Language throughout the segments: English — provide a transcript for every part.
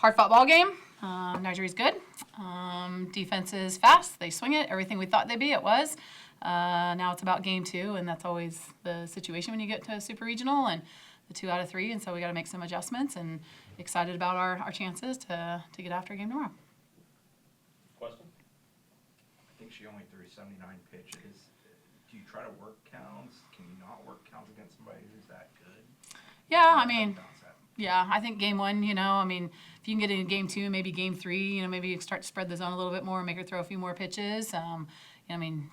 hard-fought ball game. Nigeria's good. Defense is fast. They swing it. Everything we thought they'd be, it was. Now it's about game 2, and that's always the situation when you get to a super regional and the 2 out of 3. And so we got to make some adjustments, and excited about our chances to get after a game tomorrow. Question? I think she only threw 79 pitches. Do you try to work counts? Can you not work counts against somebody who's that good? Yeah, I mean, yeah, I think game 1, if you can get in game 2, maybe game 3, maybe you start to spread the zone a little bit more, make her throw a few more pitches.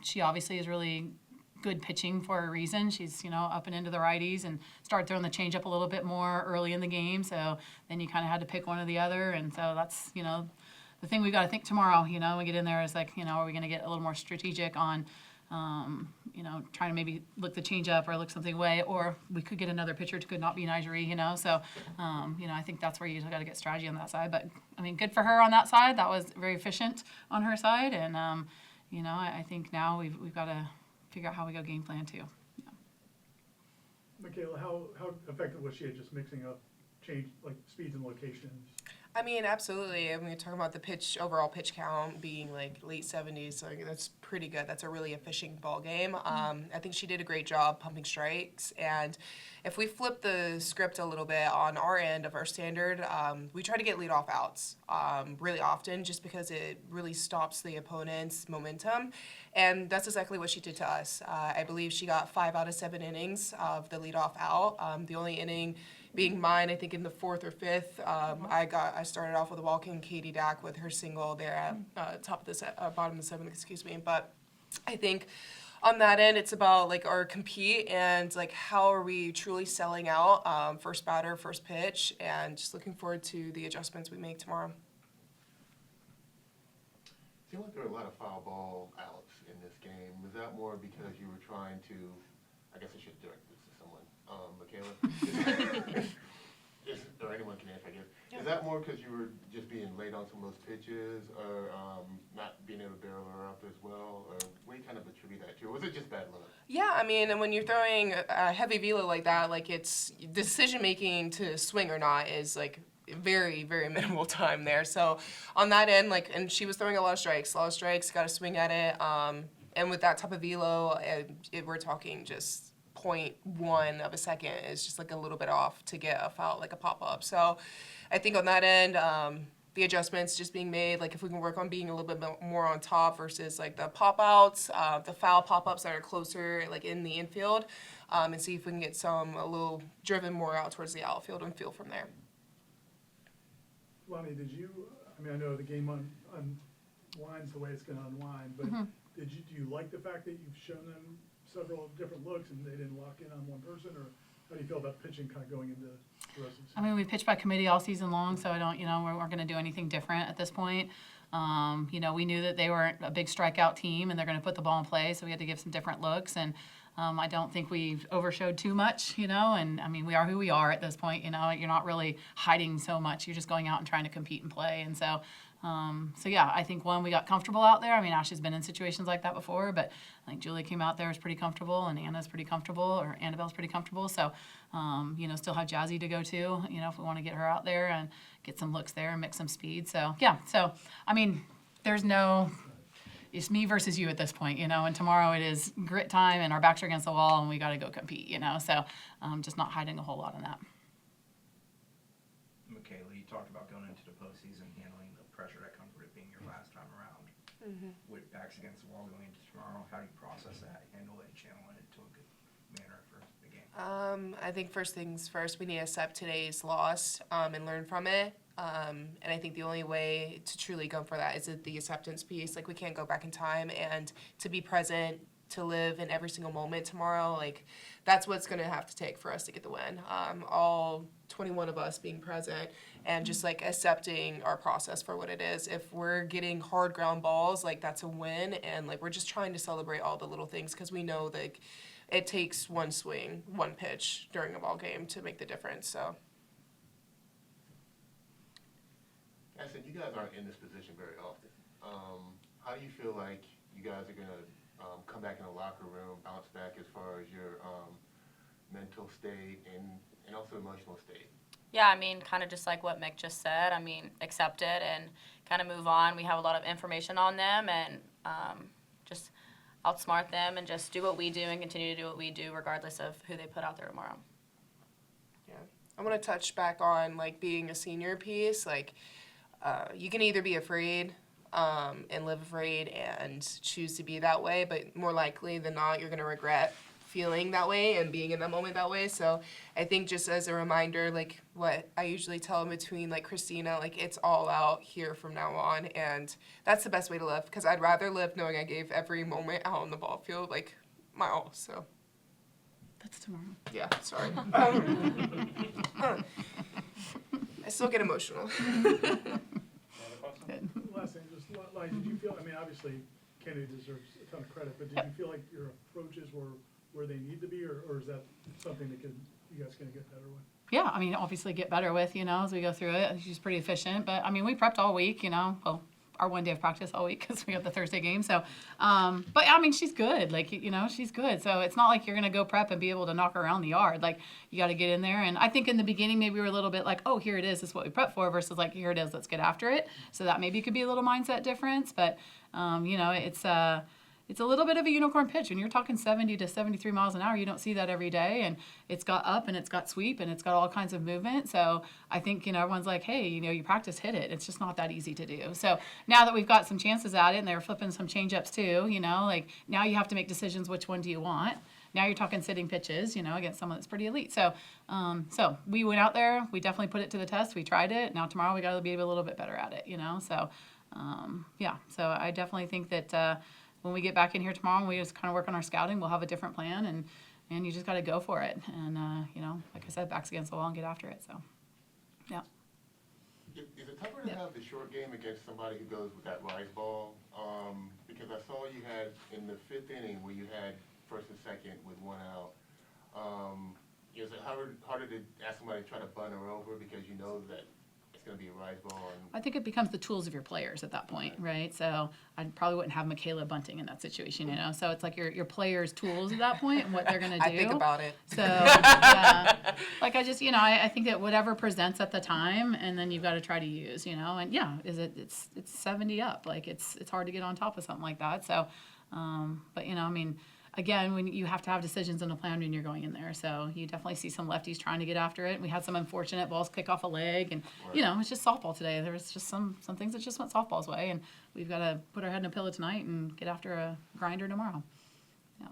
She obviously is really good pitching for a reason. She's, up and into the righties and started throwing the changeup a little bit more early in the game. So then you kind of had to pick one or the other. And so that's, the thing we've got to think tomorrow, when we get in there is like, are we going to get a little more strategic on, trying to maybe look the changeup or look something away, or we could get another pitcher to could not be Nigeria, So, I think that's where you got to get strategy on that side. But, good for her on that side. That was very efficient on her side. And, I think now we've got to figure out how we go game plan too. Yeah. Michaela, how effective was she at just mixing up like speeds and locations? Absolutely. We're talking about the overall pitch count being like late 70s, so that's pretty good. That's a really efficient ball game. I think she did a great job pumping strikes, and if we flip the script a little bit on our end of our standard, we try to get leadoff outs really often just because it really stops the opponent's momentum, and that's exactly what she did to us. I believe she got 5 out of 7 innings of the leadoff out. The only inning being mine, I think in the 4th or 5th, I started off with a walk-in Katie Dack with her single there at bottom of the 7th, excuse me. But I think on that end, it's about like our compete and like how are we truly selling out first batter, first pitch, and just looking forward to the adjustments we make tomorrow. It seemed like there were a lot of foul ball outs in this game. Was that more because you were trying to, I guess I should direct this to someone, Michaela? Or anyone can answer, I guess. Yeah. Is that more because you were just being late on some of those pitches, or not being able to barrel her up as well, or what do you kind of attribute that to, or was it just bad luck? Yeah, and when you're throwing a heavy velo like that, like it's decision making to swing or not is like very, very minimal time there. So on that end, and she was throwing a lot of strikes, got to swing at it, and with that type of velo, we're talking just 0.1 of a second is just like a little bit off to get a foul, like a pop-up. So I think on that end, the adjustments just being made, like if we can work on being a little bit more on top versus like the pop-outs, the foul pop-ups that are closer like in the infield, and see if we can get a little driven more out towards the outfield and feel from there. Lonnie, I know the game unwinds the way it's going to unwind, but do you like the fact that you've shown them several different looks and they didn't lock in on one person, or how do you feel about pitching kind of going into the rest of the season? We pitched by committee all season long, so I don't, we weren't going to do anything different at this point. We knew that they weren't a big strikeout team and they're going to put the ball in play, so we had to give some different looks. And I don't think we've overshowed too much, and we are who we are at this point, you're not really hiding so much. You're just going out and trying to compete and play. And so yeah, I think we got comfortable out there. Ashley's been in situations like that before, but I think Julie came out there, was pretty comfortable, and Anna's pretty comfortable, or Annabelle's pretty comfortable. So, still have Jazzy to go to, if we want to get her out there and get some looks there and mix some speed. So, yeah. So, it's me versus you at this point, and tomorrow it is grit time and our backs are against the wall and we got to go compete, So, just not hiding a whole lot on that. Michaela, you talked about going into the postseason, handling the pressure that comes with it being your last time around. With backs against the wall going into tomorrow, how do you process that, handle it, channel it to a good manner for the game? I think first things first, we need to accept today's loss and learn from it. And I think the only way to truly go for that is the acceptance piece. Like, we can't go back in time, and to be present, to live in every single moment tomorrow, that's what's going to have to take for us to get the win. All 21 of us being present and just accepting our process for what it is. If we're getting hard ground balls, that's a win, and we're just trying to celebrate all the little things, because we know that it takes one swing, one pitch during a ball game to make the difference. So. I said you guys aren't in this position very often. How do you feel like you guys are going to come back in the locker room, bounce back as far as your mental state and also emotional state? Yeah, I mean, kind of just like what Mick just said. I mean, accept it and kind of move on. We have a lot of information on them, and just outsmart them and just do what we do and continue to do what we do regardless of who they put out there tomorrow. Yeah. I want to touch back on like being a senior piece. Like, you can either be afraid and live afraid and choose to be that way, but more likely than not, you're going to regret feeling that way and being in that moment that way. So I think just as a reminder, like what I usually tell between like Christina, like it's all out here from now on, and that's the best way to live, because I'd rather live knowing I gave every moment out on the ball field like my all. So That's tomorrow. yeah, sorry. I still get emotional. Good. Last thing, just like, did you feel, I mean, obviously Kennedy deserves a ton of credit, but did you feel like your approaches were where they need to be, or is that something that you guys gonna get better with? Yeah, I mean, obviously get better with, as we go through it. She's pretty efficient, but I mean, we prepped all week, well, our one day of practice all week because we got the Thursday game. So, but I mean, she's good. Like, she's good. So it's not like you're going to go prep and be able to knock her around the yard. Like, you got to get in there. And I think in the beginning, maybe we were a little bit like, oh, here it is. This is what we prepped for versus like, here it is. Let's get after it. So that maybe could be a little mindset difference. But, it's a little bit of a unicorn pitch. When you're talking 70 to 73 miles an hour, you don't see that every day. And it's got up and it's got sweep and it's got all kinds of movement. So I think, everyone's like, hey, you practice hit it. It's just not that easy to do. So now that we've got some chances at it and they're flipping some change-ups too, like now you have to make decisions, which one do you want? Now you're talking sitting pitches, against someone that's pretty elite. So so we went out there. We definitely put it to the test. We tried it. Now tomorrow we got to be a little bit better at it, So, yeah. So I definitely think that when we get back in here tomorrow and we just kind of work on our scouting, we'll have a different plan, and you just got to go for it. And, like I said, backs against the wall and get after it. So, yeah. Is it tougher to have the short game against somebody who goes with that rise ball? Because I saw you had in the fifth inning where you had first and second with one out. Is it harder to ask somebody to try to bunt her over because you know that it's going to be a rise ball? I think it becomes the tools of your players at that point, right? So I probably wouldn't have Michaela bunting in that situation, So it's like your players' tools at that point and what they're going to do. I think about it. So, yeah. Like I just, I think that whatever presents at the time, and then you've got to try to use, And yeah, it's 70 up. Like it's hard to get on top of something like that. So, but I mean, again, when you have to have decisions in a plan when you're going in there. So you definitely see some lefties trying to get after it. We had some unfortunate balls kick off a leg, and it's just softball today. There was just some things that just went softball's way, and we've got to put our head in a pillow tonight and get after a grinder tomorrow.